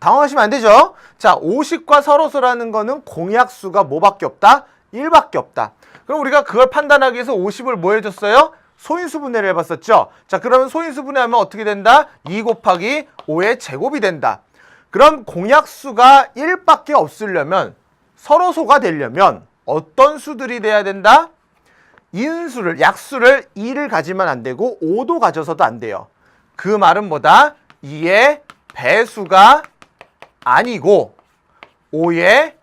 당황하시면 안 되죠. 자, 50과 서로소라는 거는 공약수가 뭐밖에 없다? 1밖에 없다. 그럼 우리가 그걸 판단하기 위해서 50을 뭐 해줬어요? 소인수 분해를 해봤었죠. 자, 그러면 소인수 분해하면 어떻게 된다? 2 곱하기 5의 제곱이 된다. 그럼 공약수가 1밖에 없으려면, 서로소가 되려면 어떤 수들이 돼야 된다? 인수를, 약수를 2를 가지면 안 되고 5도 가져서도 안 돼요. 그 말은 뭐다? 2의 배수가 아니고 5의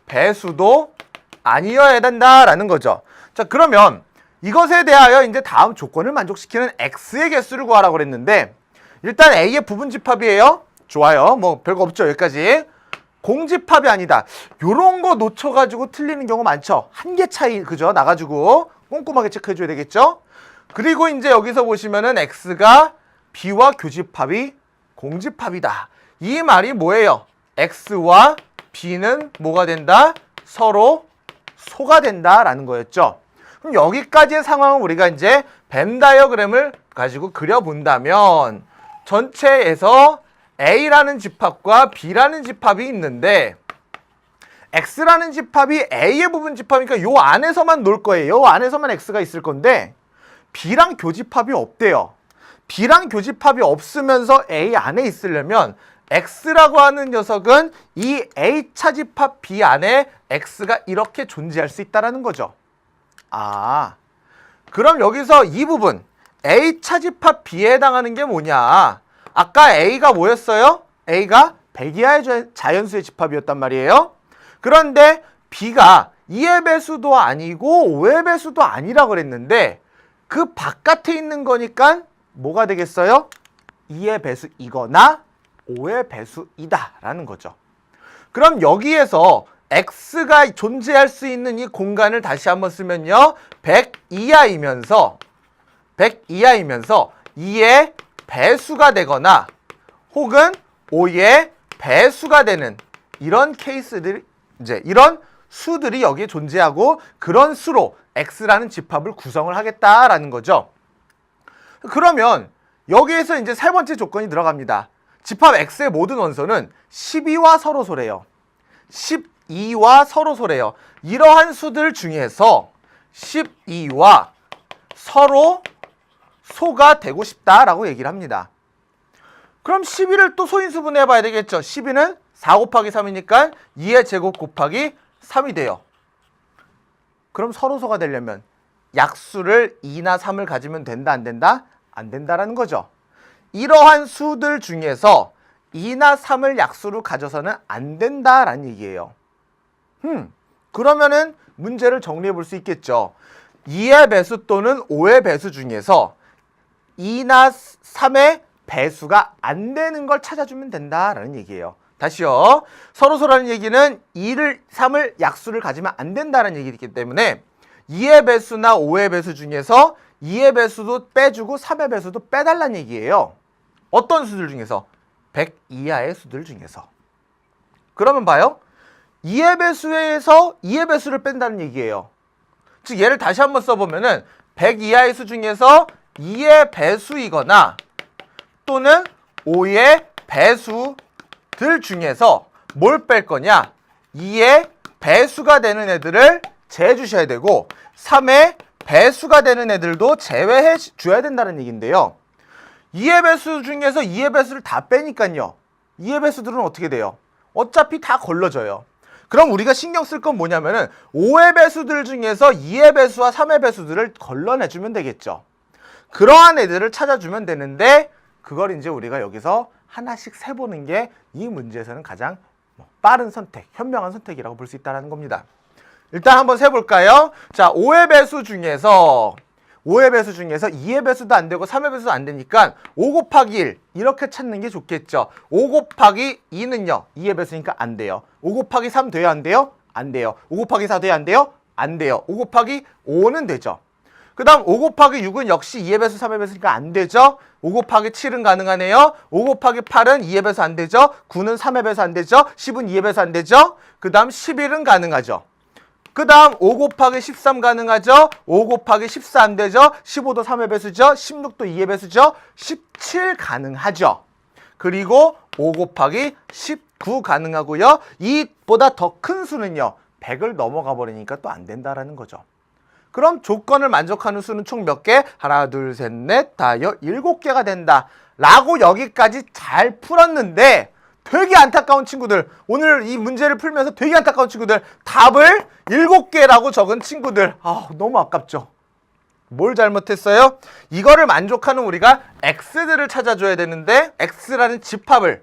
배수도 아니어야 된다라는 거죠. 자, 그러면 이것에 대하여 이제 다음 조건을 만족시키는 x의 개수를 구하라고 그랬는데, 일단 a의 부분집합이에요. 좋아요. 뭐 별거 없죠. 여기까지. 공집합이 아니다. 요런 거 놓쳐가지고 틀리는 경우 많죠. 한 개 차이, 그죠? 나가지고 꼼꼼하게 체크해줘야 되겠죠? 그리고 이제 여기서 보시면은 x가 b와 교집합이 공집합이다. 이 말이 뭐예요? x와 b는 뭐가 된다? 서로 소가 된다라는 거였죠. 그럼 여기까지의 상황을 우리가 이제 벤 다이어그램을 가지고 그려본다면, 전체에서 A라는 집합과 B라는 집합이 있는데, X라는 집합이 A의 부분 집합이니까 요 안에서만 놀 거예요. 요 안에서만 X가 있을 건데, B랑 교집합이 없대요. B랑 교집합이 없으면서 A 안에 있으려면 X라고 하는 녀석은 이 A차 집합 B 안에 X가 이렇게 존재할 수 있다는 거죠. 아, 그럼 여기서 이 부분 A차 집합 B에 해당하는 게 뭐냐? 아까 A가 뭐였어요? A가 100 이하의 자연수의 집합이었단 말이에요. 그런데 B가 2의 배수도 아니고 5의 배수도 아니라고 그랬는데, 그 바깥에 있는 거니까 뭐가 되겠어요? 2의 배수이거나 5의 배수이다 라는 거죠. 그럼 여기에서 X가 존재할 수 있는 이 공간을 다시 한번 쓰면요, 100 이하이면서 2의 배수가 되거나 혹은 5의 배수가 되는 이런 케이스들이, 이제 이런 수들이 여기에 존재하고, 그런 수로 X라는 집합을 구성을 하겠다라는 거죠. 그러면 여기에서 이제 세 번째 조건이 들어갑니다. 집합 X의 모든 원소는 12와 서로소래요. 12와 서로소래요. 이러한 수들 중에서 12와 서로 소가 되고 싶다라고 얘기를 합니다. 그럼 12를 또 소인수 분해해 봐야 되겠죠. 12는 4 곱하기 3이니까 2의 제곱 곱하기 3이 돼요. 그럼 서로소가 되려면 약수를 2나 3을 가지면 된다, 안 된다? 안 된다라는 거죠. 이러한 수들 중에서 2나 3을 약수로 가져서는 안 된다라는 얘기예요. 그러면은 문제를 정리해 볼 수 있겠죠. 2의 배수 또는 5의 배수 중에서 2나 3의 배수가 안 되는 걸 찾아주면 된다라는 얘기예요. 다시요. 서로소라는 얘기는 2를 3을 약수를 가지면 안 된다는 얘기이기 때문에 2의 배수나 5의 배수 중에서 2의 배수도 빼주고 3의 배수도 빼달라는 얘기예요. 어떤 수들 중에서? 100 이하의 수들 중에서. 그러면 봐요. 2의 배수에서 2의 배수를 뺀다는 얘기예요. 즉 얘를 다시 한번 써보면은 100 이하의 수 중에서 2의 배수이거나 또는 5의 배수들 중에서 뭘 뺄 거냐? 2의 배수가 되는 애들을 제해 주셔야 되고 3의 배수가 되는 애들도 제외해 줘야 된다는 얘기인데요. 2의 배수 중에서 2의 배수를 다 빼니까요, 2의 배수들은 어떻게 돼요? 어차피 다 걸러져요. 그럼 우리가 신경 쓸 건 뭐냐면은 5의 배수들 중에서 2의 배수와 3의 배수들을 걸러내주면 되겠죠. 그러한 애들을 찾아주면 되는데, 그걸 이제 우리가 여기서 하나씩 세보는 게 이 문제에서는 가장 빠른 선택, 현명한 선택이라고 볼 수 있다는 겁니다. 일단 한번 세볼까요? 자, 5의 배수 중에서 2의 배수도 안 되고 3의 배수도 안 되니까 5 곱하기 1 이렇게 찾는 게 좋겠죠. 5 곱하기 2는요, 2의 배수니까 안 돼요. 5 곱하기 3 돼요, 안 돼요? 안 돼요. 5 곱하기 4 돼요, 안 돼요? 안 돼요. 5 곱하기 5는 되죠. 그 다음 5 곱하기 6은 역시 2의 배수, 3의 배수니까 안 되죠. 5 곱하기 7은 가능하네요. 5 곱하기 8은 2의 배수 안 되죠. 9는 3의 배수 안 되죠. 10은 2의 배수 안 되죠. 그 다음 11은 가능하죠. 그 다음 5 곱하기 13 가능하죠. 5 곱하기 14 안 되죠. 15도 3의 배수죠. 16도 2의 배수죠. 17 가능하죠. 그리고 5 곱하기 19 가능하고요. 이보다 더 큰 수는요. 100을 넘어가 버리니까 또 안 된다라는 거죠. 그럼 조건을 만족하는 수는 총 몇 개? 하나, 둘, 셋, 넷, 다, 7개가 된다. 라고 여기까지 잘 풀었는데 되게 안타까운 친구들, 오늘 이 문제를 풀면서 되게 안타까운 친구들, 답을 7개라고 적은 친구들, 너무 아깝죠. 뭘 잘못했어요? 이거를 만족하는 우리가 x들을 찾아줘야 되는데, x라는 집합의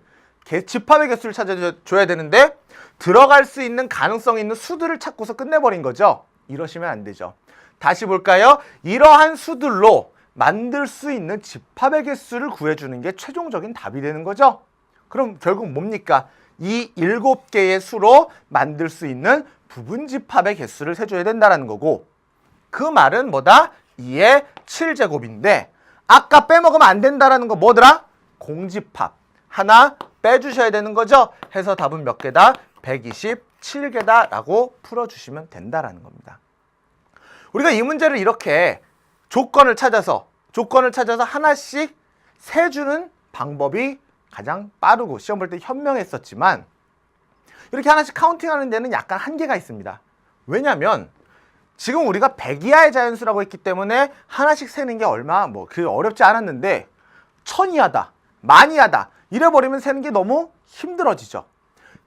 개수를 찾아줘야 되는데 들어갈 수 있는 가능성 있는 수들을 찾고서 끝내버린 거죠. 이러시면 안 되죠. 다시 볼까요? 이러한 수들로 만들 수 있는 집합의 개수를 구해주는 게 최종적인 답이 되는 거죠. 그럼 결국 뭡니까? 이 7개의 수로 만들 수 있는 부분 집합의 개수를 세줘야 된다는 거고, 그 말은 뭐다? 2의 7제곱인데 아까 빼먹으면 안 된다는 거 뭐더라? 공집합 하나 빼주셔야 되는 거죠. 해서 답은 몇 개다? 127개다 라고 풀어주시면 된다라는 겁니다. 우리가 이 문제를 이렇게 조건을 찾아서 하나씩 세주는 방법이 가장 빠르고 시험 볼 때 현명했었지만, 이렇게 하나씩 카운팅하는 데는 약간 한계가 있습니다. 왜냐면 지금 우리가 100 이하의 자연수라고 했기 때문에 하나씩 세는 게 그게 어렵지 않았는데 1000 이하다, 10,000 이하다 이래버리면 세는 게 너무 힘들어지죠.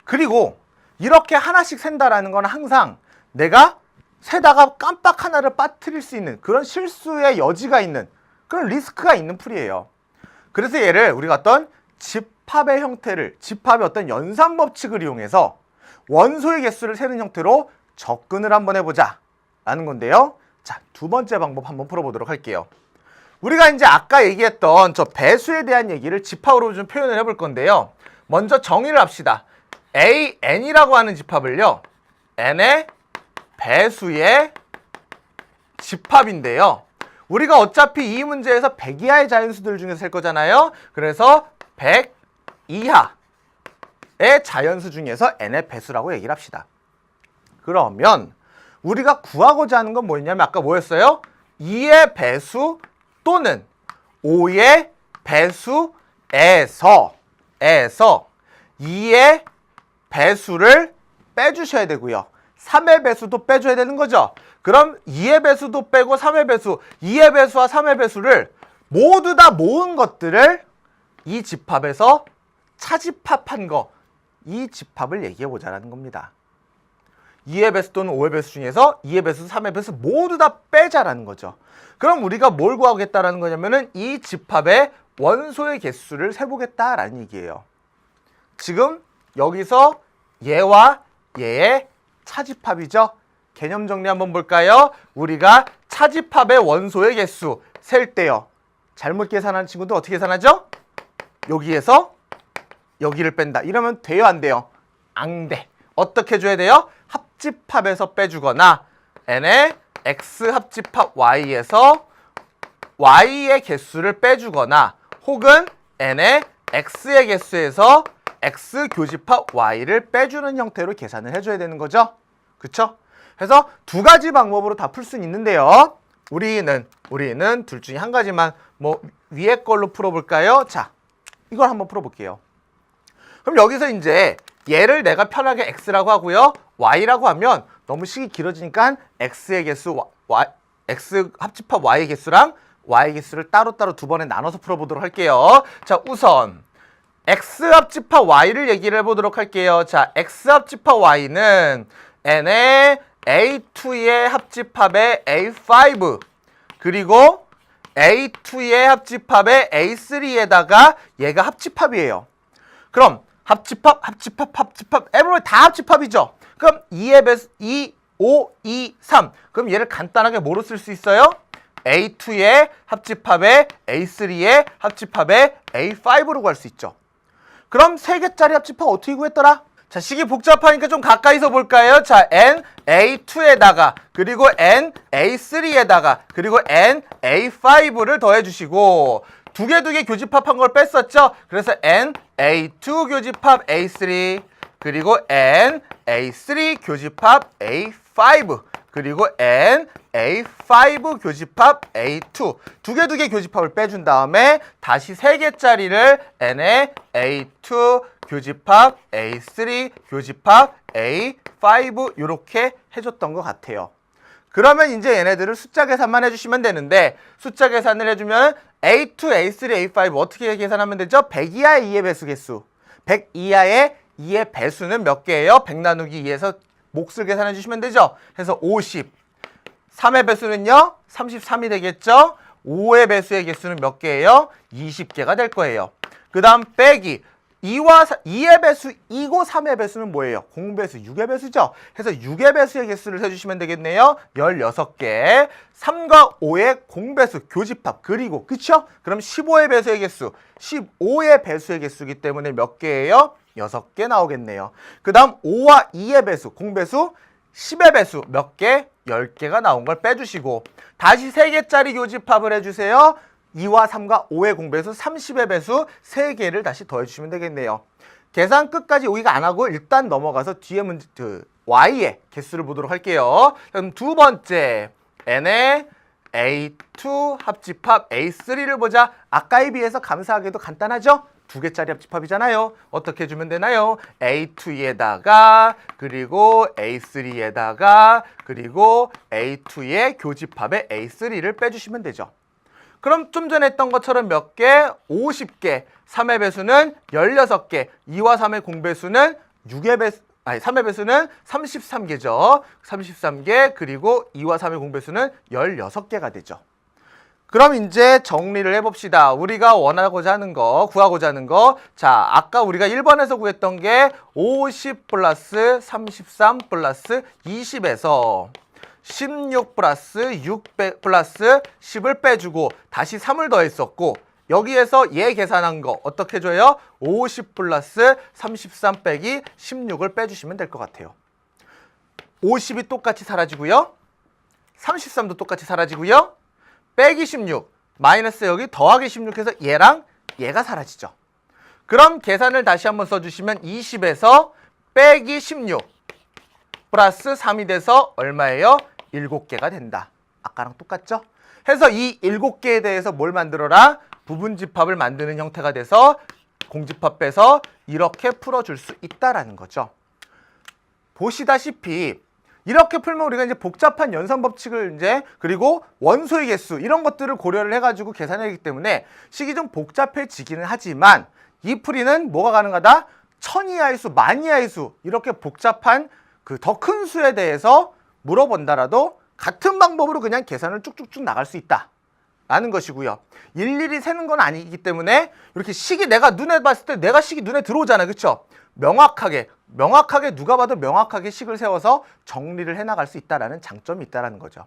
그리고 이렇게 하나씩 센다라는 건 항상 내가 세다가 깜빡 하나를 빠뜨릴 수 있는 그런 실수의 여지가 있는 그런 리스크가 있는 풀이에요. 그래서 얘를 우리가 어떤 집합의 형태를, 집합의 어떤 연산 법칙을 이용해서 원소의 개수를 세는 형태로 접근을 한번 해보자 라는 건데요. 자, 두 번째 방법 한번 풀어보도록 할게요. 우리가 이제 아까 얘기했던 저 배수에 대한 얘기를 집합으로 좀 표현을 해볼 건데요. 먼저 정의를 합시다. AN이라고 하는 집합을요, N의 배수의 집합인데요. 우리가 어차피 이 문제에서 100 이하의 자연수들 중에서 셀 거잖아요. 그래서 100 이하의 자연수 중에서 n의 배수라고 얘기를 합시다. 그러면 우리가 구하고자 하는 건 뭐였냐면 아까 뭐였어요? 2의 배수 또는 5의 배수에서 2의 배수를 빼주셔야 되고요. 3의 배수도 빼줘야 되는 거죠. 그럼 2의 배수도 빼고 3의 배수, 2의 배수와 3의 배수를 모두 다 모은 것들을 이 집합에서 차집합한 거, 이 집합을 얘기해보자라는 겁니다. 2의 배수 또는 5의 배수 중에서 2의 배수, 3의 배수 모두 다 빼자라는 거죠. 그럼 우리가 뭘 구하겠다라는 거냐면은 이 집합의 원소의 개수를 세보겠다라는 얘기예요. 지금 여기서 얘와 얘의 차집합이죠. 개념 정리 한번 볼까요? 우리가 차집합의 원소의 개수 셀 때요, 잘못 계산하는 친구들 어떻게 계산하죠? 여기에서 여기를 뺀다. 이러면 돼요, 안 돼요? 안 돼. 어떻게 해줘야 돼요? 합집합에서 빼주거나 n의 x 합집합 y에서 y의 개수를 빼주거나 혹은 n의 x의 개수에서 x 교집합 y를 빼주는 형태로 계산을 해줘야 되는 거죠. 그쵸? 그래서 두 가지 방법으로 다 풀 수는 있는데요. 우리는 둘 중에 한 가지만 위에 걸로 풀어볼까요? 자, 이걸 한번 풀어볼게요. 그럼 여기서 이제 얘를 내가 편하게 x라고 하고요, y라고 하면 너무 식이 길어지니까 x의 개수, x 합집합 y의 개수랑 y의 개수를 따로따로 두 번에 나눠서 풀어보도록 할게요. 자, 우선 x 합집합 y를 얘기를 해보도록 할게요. 자, x 합집합 y는 n의 a2의 합집합의 a5 그리고 a2의 합집합의 a3에다가 얘가 합집합이에요. 그럼 합집합 everybody 다 합집합이죠. 그럼 2의 배수 2, 5, 2, 3 그럼 얘를 간단하게 뭐로 쓸 수 있어요? a2의 합집합의 a3의 합집합의 a5로 구할 수 있죠. 그럼 3개짜리 합집합 어떻게 구했더라? 자, 식이 복잡하니까 좀 가까이서 볼까요? 자, n a2에다가 그리고 n a3에다가 그리고 n a5를 더해주시고 두 개 교집합한 걸 뺐었죠? 그래서 n a2 교집합 a3 그리고 n a3 교집합 a5 그리고 N, A5 교집합 A2 두 개 교집합을 빼준 다음에 다시 3개짜리를 N에 A2 교집합 A3 교집합 A5 이렇게 해줬던 것 같아요. 그러면 이제 얘네들을 숫자 계산만 해주시면 되는데 숫자 계산을 해주면 A2, A3, A5 어떻게 계산하면 되죠? 100 이하의 2의 배수 개수 100 이하의 2의 배수는 몇 개예요? 100 나누기 2에서 몫을 계산해 주시면 되죠. 그래서 50 3의 배수는요 33이 되겠죠. 5의 배수의 개수는 몇 개예요? 20개가 될 거예요. 그 다음 빼기 2의 배수 2고 3의 배수는 뭐예요? 공배수 6의 배수죠. 그래서 6의 배수의 개수를 해주시면 되겠네요. 16개 3과 5의 공배수 교집합 그리고 그쵸? 그럼 15의 배수의 개수 15의 배수의 개수이기 때문에 몇 개예요? 6개 나오겠네요. 그 다음 5와 2의 배수 공배수 10의 배수 몇 개? 10개가 나온 걸 빼주시고 다시 3개짜리 교집합을 해주세요. 2와 3과 5의 공배수 30의 배수 3개를 다시 더해주시면 되겠네요. 계산 끝까지 여기가 안 하고 일단 넘어가서 뒤에 문제 Y의 개수를 보도록 할게요. 그럼 두 번째 N의 A2 합집합 A3를 보자. 아까에 비해서 감사하게도 간단하죠? 2개짜리 합집합이잖아요. 어떻게 해주면 되나요? A2에다가 그리고 A3에다가 그리고 A2의 교집합의 A3를 빼주시면 되죠. 그럼 좀 전에 했던 것처럼 몇 개? 50개. 3의 배수는 16개. 2와 3의 공배수는 3의 배수는 33개죠. 33개. 그리고 2와 3의 공배수는 16개가 되죠. 그럼 이제 정리를 해봅시다. 우리가 원하고자 하는 거, 구하고자 하는 거. 자, 아까 우리가 1번에서 구했던 게 50 플러스 33 플러스 20에서 16 플러스 6 플러스 10을 빼주고 다시 3을 더했었고 여기에서 얘 계산한 거 어떻게 해줘요? 50 플러스 33 빼기 16을 빼주시면 될 것 같아요. 50이 똑같이 사라지고요. 33도 똑같이 사라지고요. 빼기 16 마이너스 여기 더하기 16해서 얘랑 얘가 사라지죠. 그럼 계산을 다시 한번 써주시면 20에서 빼기 16 플러스 3이 돼서 얼마예요? 7개가 된다. 아까랑 똑같죠? 해서 이 7개에 대해서 뭘 만들어라? 부분집합을 만드는 형태가 돼서 공집합 빼서 이렇게 풀어줄 수 있다라는 거죠. 보시다시피 이렇게 풀면 우리가 이제 복잡한 연산 법칙을 이제 그리고 원소의 개수 이런 것들을 고려를 해가지고 계산하기 때문에 식이 좀 복잡해지기는 하지만 이 풀이는 뭐가 가능하다? 1000 이하의 수, 10,000 이하의 수 이렇게 복잡한 그 더 큰 수에 대해서 물어본다라도 같은 방법으로 그냥 계산을 쭉쭉쭉 나갈 수 있다 라는 것이고요. 일일이 세는 건 아니기 때문에 이렇게 식이 내가 눈에 봤을 때 내가 식이 눈에 들어오잖아요. 그쵸? 명확하게 누가 봐도 명확하게 식을 세워서 정리를 해나갈 수 있다라는 장점이 있다라는 거죠.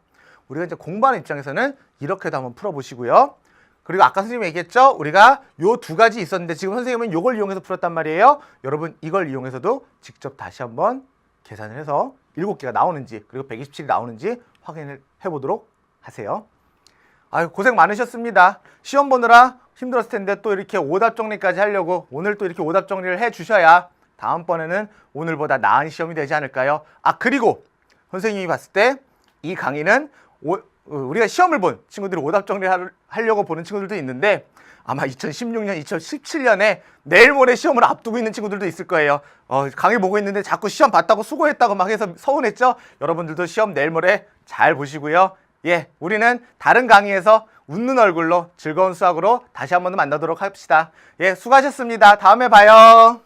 우리가 이제 공부하는 입장에서는 이렇게도 한번 풀어보시고요. 그리고 아까 선생님이 얘기했죠? 우리가 요 두 가지 있었는데 지금 선생님은 요걸 이용해서 풀었단 말이에요. 여러분 이걸 이용해서도 직접 다시 한번 계산을 해서 7개가 나오는지 그리고 127이 나오는지 확인을 해보도록 하세요. 아유 고생 많으셨습니다. 시험 보느라 힘들었을 텐데 또 이렇게 오답 정리까지 하려고 오늘 또 이렇게 오답 정리를 해 주셔야 다음번에는 오늘보다 나은 시험이 되지 않을까요? 아 그리고 선생님이 봤을 때 이 강의는 우리가 시험을 본 친구들이 오답 정리를 하려고 보는 친구들도 있는데 아마 2016년, 2017년에 내일 모레 시험을 앞두고 있는 친구들도 있을 거예요. 강의 보고 있는데 자꾸 시험 봤다고 수고했다고 막 해서 서운했죠? 여러분들도 시험 내일 모레 잘 보시고요. 예, 우리는 다른 강의에서 웃는 얼굴로 즐거운 수학으로 다시 한 번 더 만나도록 합시다. 예, 수고하셨습니다. 다음에 봐요.